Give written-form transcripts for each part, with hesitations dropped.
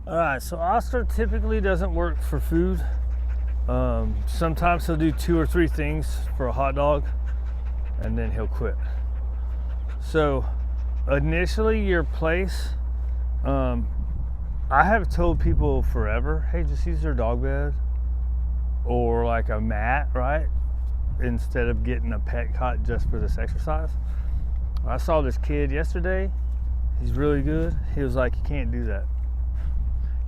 All right, so Oscar typically doesn't work for food. Sometimes he'll do 2 or 3 things for a hot dog and then he'll quit. So initially your place, I have told people forever, hey, just use their dog bed or like a mat, right? Instead of getting a pet cot just for this exercise. I saw this kid yesterday. He's really good. He was like, you can't do that.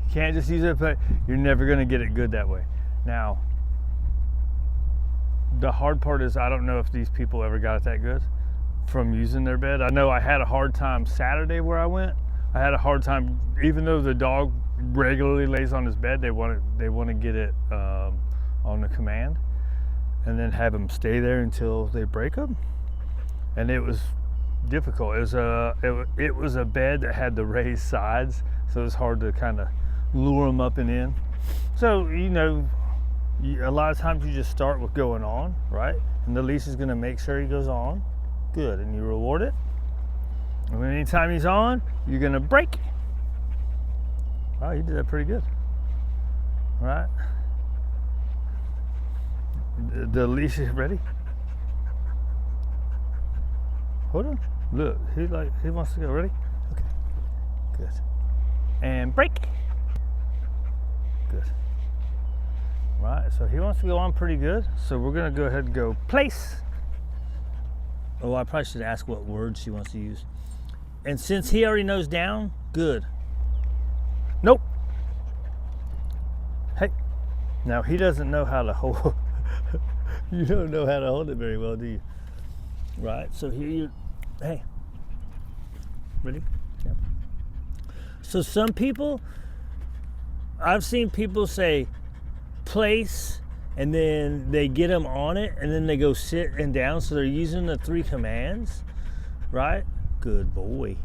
You can't just use it, but you're never going to get it good that way. Now, the hard part is I don't know if these people ever got it that good from using their bed. I know I had a hard time Saturday where I went. I had a hard time, even though the dog regularly lays on his bed, they want to get it on the command and then have him stay there until they break him. And it was difficult. It was a bed that had the raised sides, so it was hard to kind of lure them up and in. So, a lot of times you just start with going on, right? And the leash is going to make sure he goes on. Good. And you reward it. And anytime he's on, you're going to break. Wow, you did that pretty good. Right? The leash is ready. Hold on. Look, he wants to go. Ready? Okay. Good. And break. Good. Right, so he wants to go on pretty good. So we're gonna go ahead and go place. Oh, I probably should ask what word she wants to use. And since he already knows down, good. Nope. Hey. Now he doesn't know how to hold. You don't know how to hold it very well, do you? Right, so here you, hey. Ready? Yeah. So some people, I've seen people say, place, and then they get them on it and then they go sit and down, so they're using the 3 commands, right? Good boy.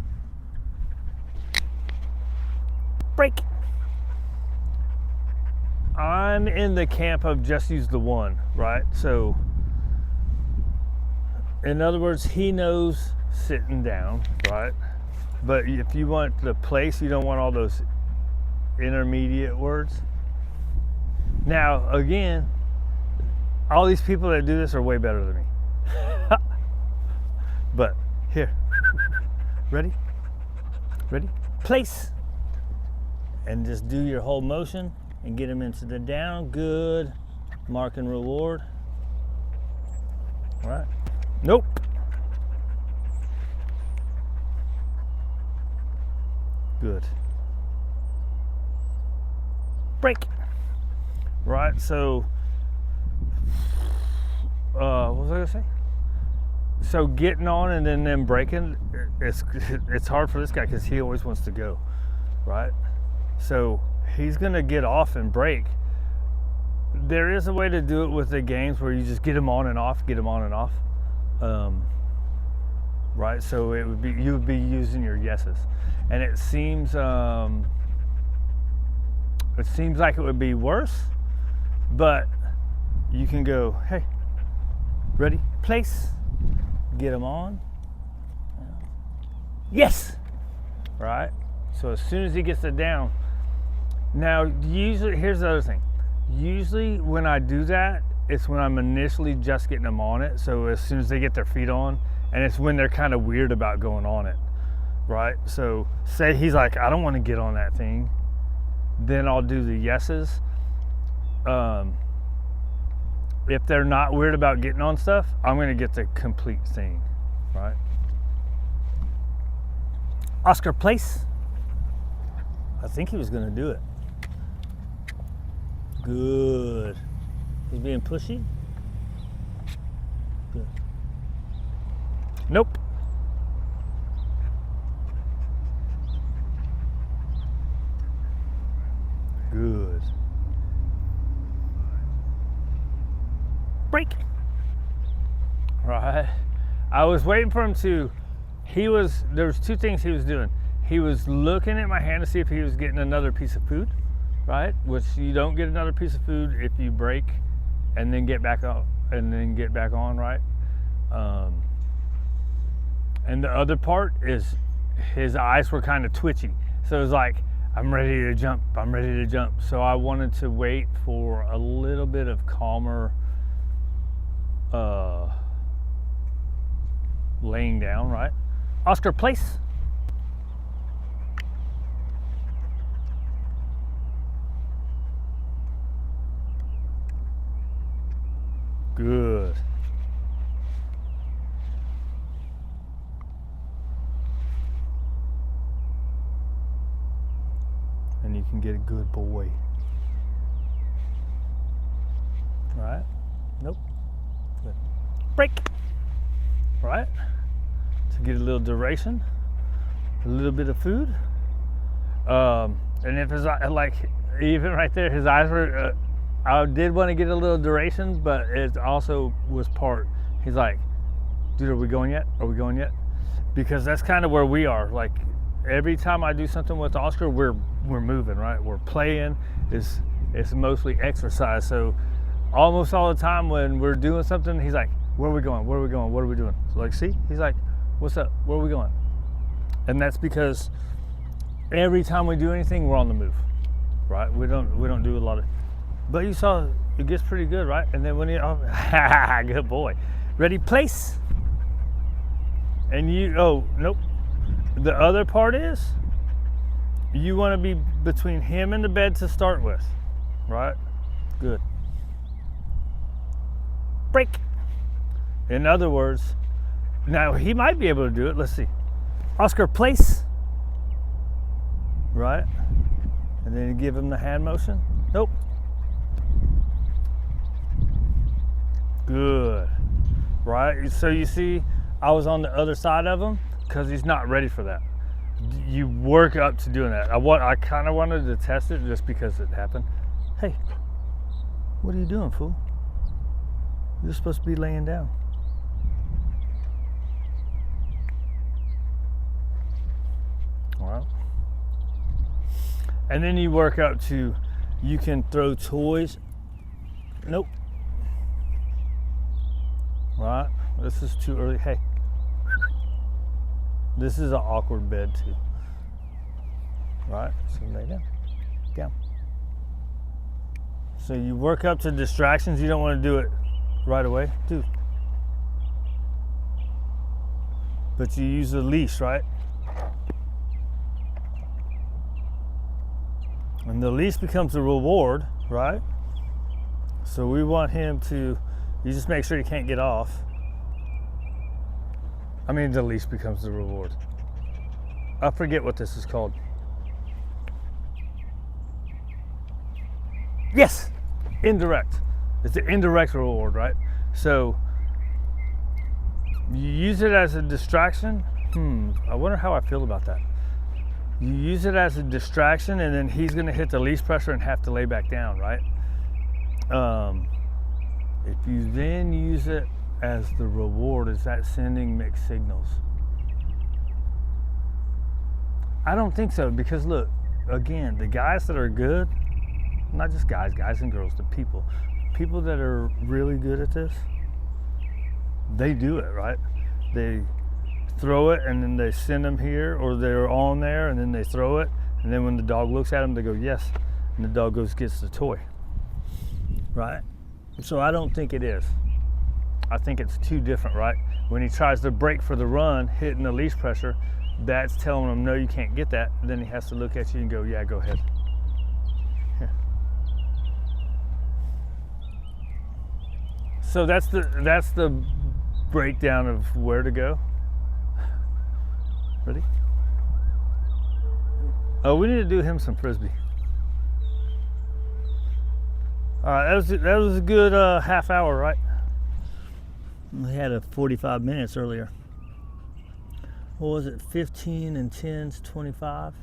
Break. I'm in the camp of just use the 1, right? So in other words, he knows sitting down, right? But if you want the place, you don't want all those intermediate words. Now, again, all these people that do this are way better than me. But here, ready? Ready? Place. And just do your whole motion and get him into the down. Good. Mark and reward. All right. Nope. Good. Break. Right, so what was I gonna say? So getting on and then breaking, it's hard for this guy because he always wants to go, right? So he's gonna get off and break. There is a way to do it with the games where you just get him on and off, right? So you would be using your yeses, and it seems like it would be worse. But you can go, hey, ready, place, get them on. Yes, right? So as soon as he gets it down. Now, usually, here's the other thing. Usually when I do that, it's when I'm initially just getting them on it. So as soon as they get their feet on, and it's when they're kind of weird about going on it, right? So say he's like, I don't want to get on that thing. Then I'll do the yeses. If they're not weird about getting on stuff, I'm going to get the complete thing, right? Oscar, place. I think he was going to do it. Good. He's being pushy. Good. Nope. Good. Break. Right. I was waiting for him to, there was 2 things he was doing. He was looking at my hand to see if he was getting another piece of food, right? Which you don't get another piece of food if you break and then get back on, right? And the other part is his eyes were kind of twitchy. So it was like, I'm ready to jump. I'm ready to jump. So I wanted to wait for a little bit of calmer laying down, right? Oscar, place. Good. And you can get a good boy. Right? Nope. Good. Break. Right? To get a little duration, a little bit of food. And if his like, even right there, his eyes were. I did want to get a little duration, but it also was part. He's like, dude, are we going yet? Are we going yet? Because that's kind of where we are. Like every time I do something with Oscar, we're moving, right? We're playing. It's mostly exercise. So almost all the time when we're doing something, he's like, where are we going? Where are we going? What are we doing? So like, see, he's like, what's up? Where are we going? And that's because every time we do anything, we're on the move, right? We don't do a lot of. But you saw it gets pretty good, right? And then when you, good boy. Ready, place. And nope. The other part is, you want to be between him and the bed to start with, right? Good. Break. In other words, now he might be able to do it. Let's see. Oscar, place. Right? And then you give him the hand motion. Nope. Good. Right? So you see, I was on the other side of him because he's not ready for that. You work up to doing that. I kind of wanted to test it just because it happened. Hey, what are you doing, fool? You're supposed to be laying down. All right. And then you work up to, you can throw toys. Nope. Right? This is too early. Hey. This is an awkward bed too. Right? So lay down. Down. So you work up to distractions. You don't want to do it right away. Dude. But you use the leash, right? And the leash becomes the reward, right? So we want him to, you just make sure he can't get off. I mean, the leash becomes the reward. I forget what this is called. Yes, indirect. It's the indirect reward, right? So you use it as a distraction. I wonder how I feel about that. You use it as a distraction, and then he's going to hit the least pressure and have to lay back down, right? If you then use it as the reward, is that sending mixed signals? I don't think so, because look, again, the guys that are good, not just guys and girls, the people that are really good at this, they do it, right? They throw it and then they send them here, or they're on there and then they throw it, and then when the dog looks at them, they go yes, and the dog goes gets the toy, right? So I don't think it is. I think it's too different, right? When he tries to break for the run, hitting the leash pressure, that's telling him no, you can't get that. Then he has to look at you and go, yeah, go ahead. Here. So that's the breakdown of where to go. Ready? Oh, we need to do him some frisbee. All right, that was a good half hour, right? We had a 45 minutes earlier. What was it? 15 and 10's 25.